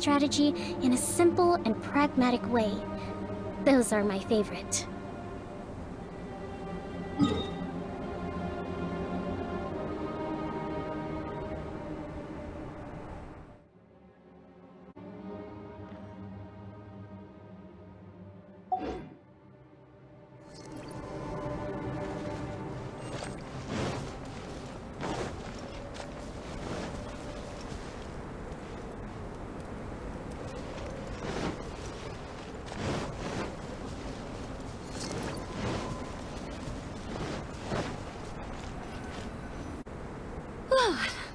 strategy in a simple and pragmatic way. Those are my favorite.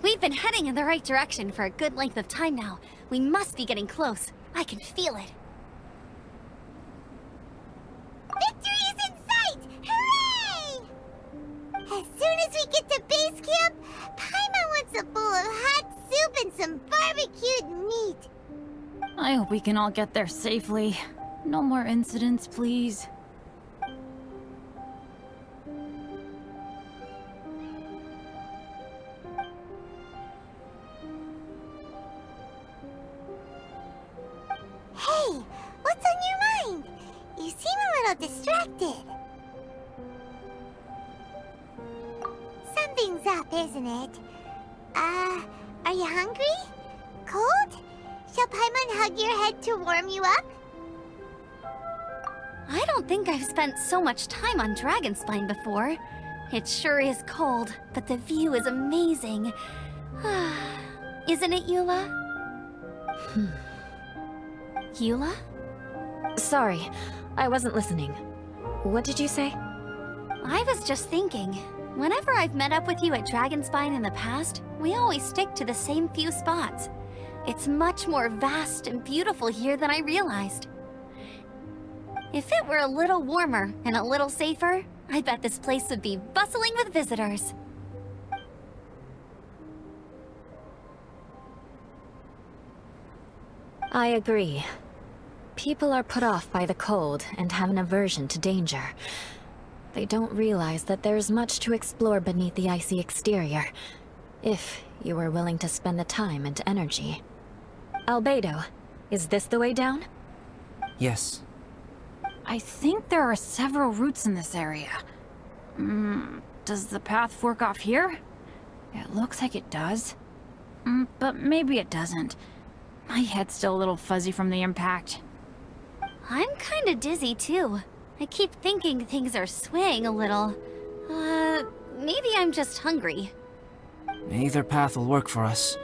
We've been heading in the right direction for a good length of time now. We must be getting close. I can feel it. Victory is in sight! Hooray! As soon as we get to base camp, Paimon wants a bowl of hot soup and some barbecued meat. I hope we can all get there safely. No more incidents, please. Hey, what's on your mind? You seem a little distracted. Something's up, isn't it? Are you hungry? Cold? Shall Paimon hug your head to warm you up? I don't think I've spent so much time on Dragonspine before. It sure is cold, but the view is amazing. Isn't it, Eula? Eula? Sorry, I wasn't listening. What did you say? I was just thinking, whenever I've met up with you at Dragonspine in the past, we always stick to the same few spots. It's much more vast and beautiful here than I realized. If it were a little warmer and a little safer, I bet this place would be bustling with visitors. I agree. People are put off by the cold and have an aversion to danger. They don't realize that there's much to explore beneath the icy exterior, if you were willing to spend the time and energy. Albedo, is this the way down? Yes. I think there are several routes in this area. Does the path fork off here? It looks like it does. But maybe it doesn't. My head's still a little fuzzy from the impact. I'm kinda dizzy too. I keep thinking things are swaying a little. Maybe I'm just hungry. Either path will work for us.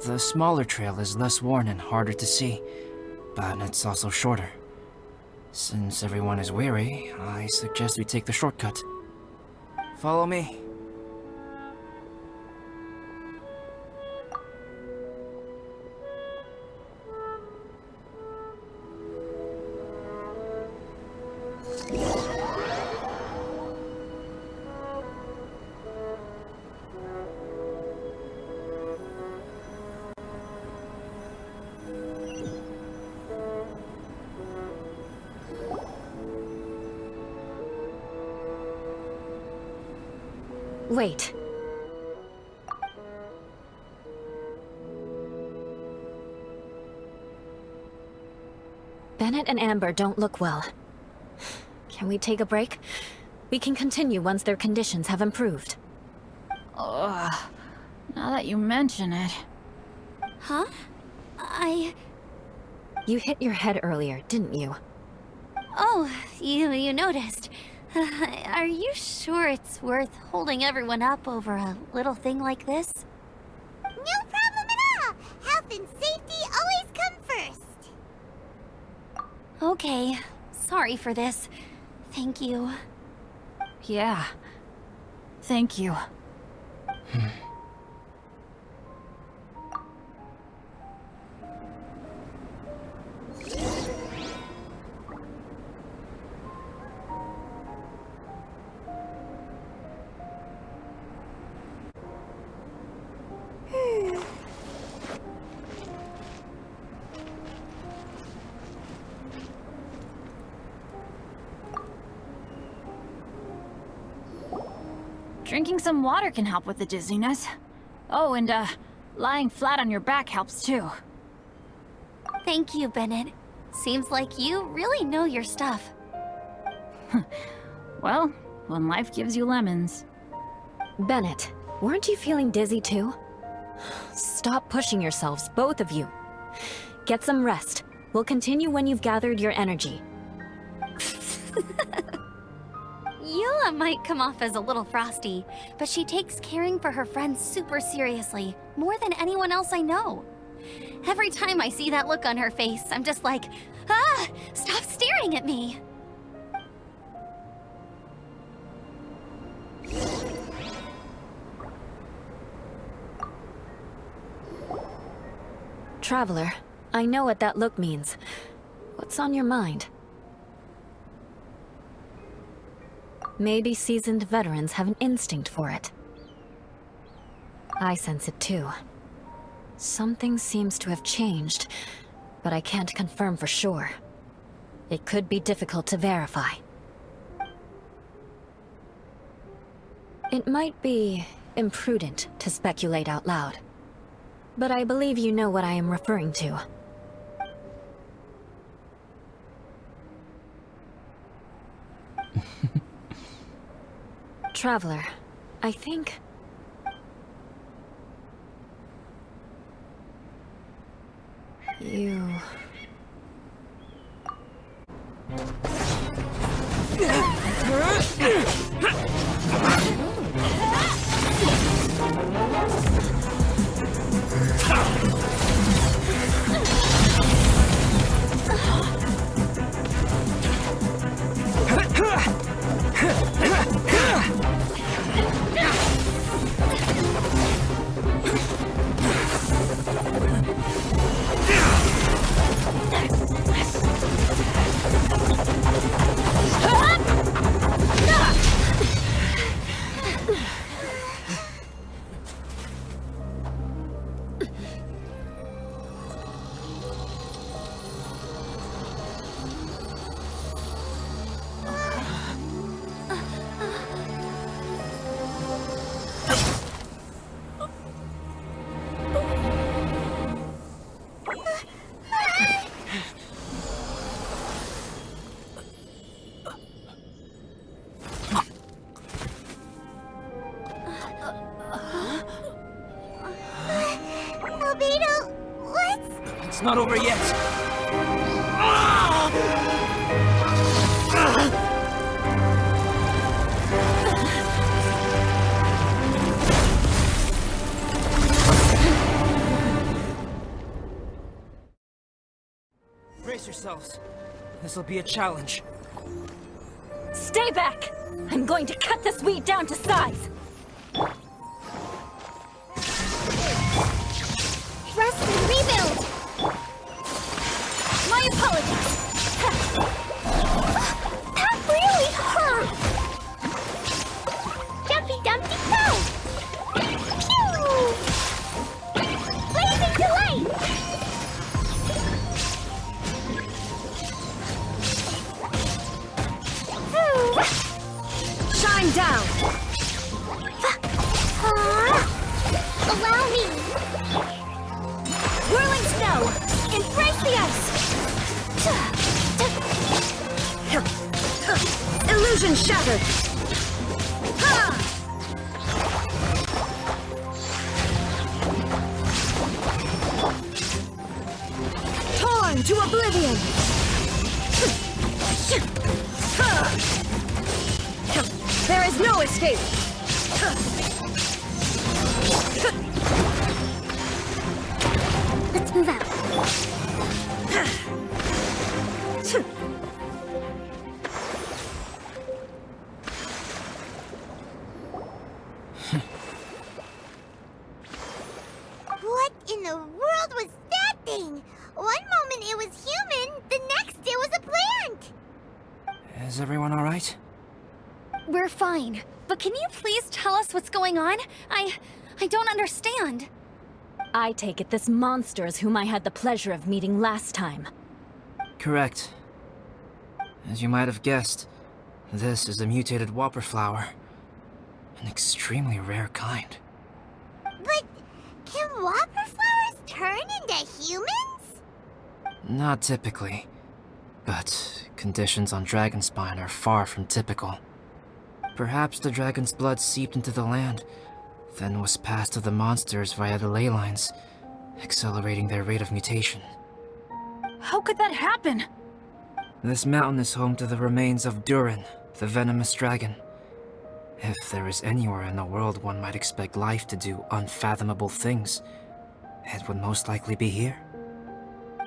The smaller trail is less worn and harder to see, but it's also shorter. Since everyone is weary, I suggest we take the shortcut. Follow me. Wait. Bennett and Amber don't look well. Can we take a break? We can continue once their conditions have improved. Ugh. Now that you mention it. Huh? You hit your head earlier, didn't you? Oh, you noticed. Are you sure it's worth holding everyone up over a little thing like this? No problem at all! Health and safety always come first! Okay. Sorry for this. Thank you. Yeah. Thank you. Drinking some water can help with the dizziness. Oh, and lying flat on your back helps too. Thank you, Bennett. Seems like you really know your stuff. Well, when life gives you lemons. Bennett, weren't you feeling dizzy too? Stop pushing yourselves, both of you. Get some rest. We'll continue when you've gathered your energy. Eula might come off as a little frosty, but she takes caring for her friends super seriously, more than anyone else I know. Every time I see that look on her face, I'm just like, ah, stop staring at me. Traveler, I know what that look means. What's on your mind? Maybe seasoned veterans have an instinct for it. I sense it too. Something seems to have changed, but I can't confirm for sure. It could be difficult to verify. It might be imprudent to speculate out loud, but I believe you know what I am referring to. Traveler, I think... you... Albedo, what's... It's not over yet. Brace yourselves. This'll be a challenge. Stay back! I'm going to cut this weed down to size! Rest and rebuild! My apologies. That really hurt! Jumpy Dumpty Go! Pew! Blazing delight! Shine down! Allow me! Whirling snow! Embrace the ice! Illusion shattered! Torn to oblivion! There is no escape! Let's move out. What in the world was that thing? One moment it was human, the next it was a plant! Is everyone alright? We're fine. But can you please tell us what's going on? I don't understand. I take it this monster is whom I had the pleasure of meeting last time. Correct. As you might have guessed, this is a mutated whopper flower. An extremely rare kind. But can whopper flowers turn into humans? Not typically. But conditions on Dragonspine are far from typical. Perhaps the dragon's blood seeped into the land, then was passed to the monsters via the ley lines, accelerating their rate of mutation. How could that happen? This mountain is home to the remains of Durin, the venomous dragon. If there is anywhere in the world one might expect life to do unfathomable things, it would most likely be here.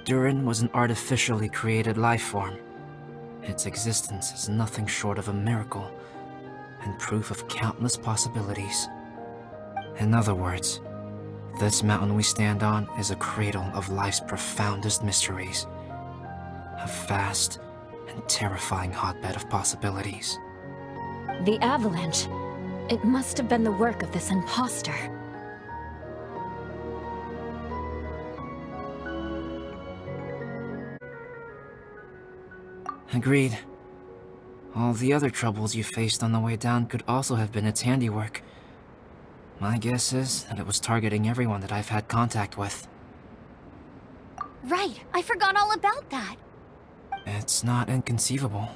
Durin was an artificially created life form. Its existence is nothing short of a miracle, and proof of countless possibilities. In other words, this mountain we stand on is a cradle of life's profoundest mysteries. A vast and terrifying hotbed of possibilities. The avalanche. It must have been the work of this impostor. Agreed. All the other troubles you faced on the way down could also have been its handiwork. My guess is that it was targeting everyone that I've had contact with. Right, I forgot all about that. It's not inconceivable.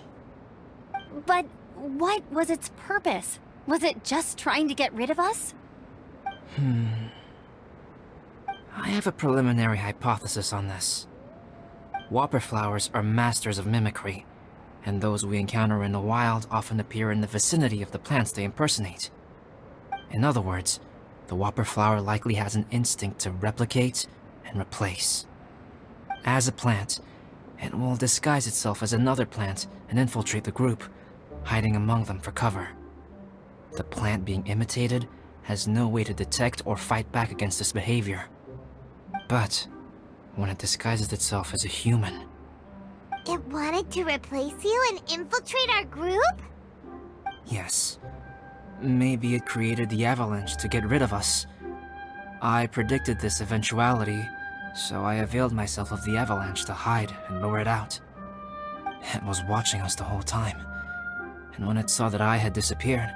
But what was its purpose? Was it just trying to get rid of us? I have a preliminary hypothesis on this. Whopperflowers are masters of mimicry, and those we encounter in the wild often appear in the vicinity of the plants they impersonate. In other words, the Whopperflower likely has an instinct to replicate and replace. As a plant, it will disguise itself as another plant and infiltrate the group, hiding among them for cover. The plant being imitated has no way to detect or fight back against this behavior. But when it disguises itself as a human, It wanted to replace you and infiltrate our group? yes, maybe it created the avalanche to get rid of us. I predicted this eventuality, so I availed myself of the avalanche to hide and lure it out. It was watching us the whole time, and when it saw that I had disappeared,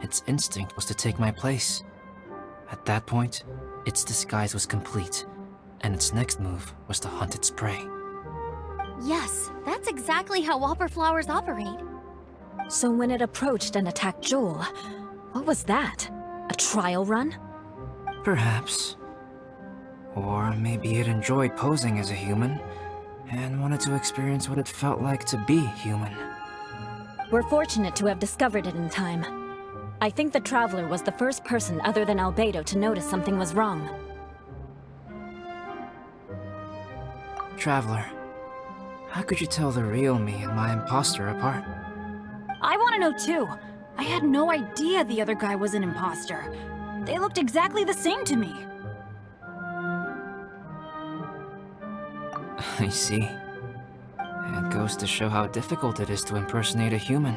its instinct was to take my place. At that point, its disguise was complete, and its next move was to hunt its prey. Yes, that's exactly how Whopperflowers operate. So when it approached and attacked Joel, what was that? A trial run? Perhaps. Or maybe it enjoyed posing as a human, and wanted to experience what it felt like to be human. We're fortunate to have discovered it in time. I think the Traveler was the first person other than Albedo to notice something was wrong. Traveler, how could you tell the real me and my imposter apart? I want to know too. I had no idea the other guy was an imposter. They looked exactly the same to me. I see. It goes to show how difficult it is to impersonate a human.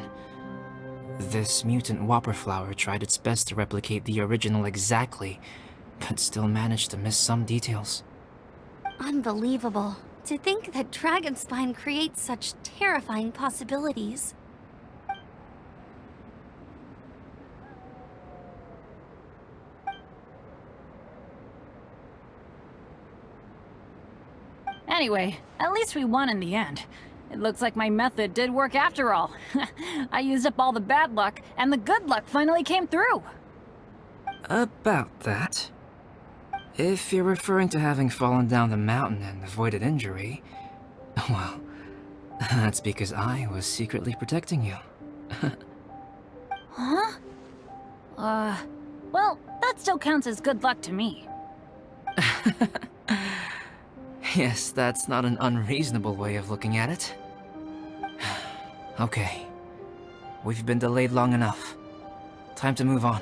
This mutant Whopperflower tried its best to replicate the original exactly, but still managed to miss some details. Unbelievable. To think that Dragonspine creates such terrifying possibilities. Anyway, at least we won in the end. It looks like my method did work after all. I used up all the bad luck, and the good luck finally came through. About that. If you're referring to having fallen down the mountain and avoided injury, well, that's because I was secretly protecting you. Huh? Well, that still counts as good luck to me. Yes, that's not an unreasonable way of looking at it. Okay. We've been delayed long enough. Time to move on.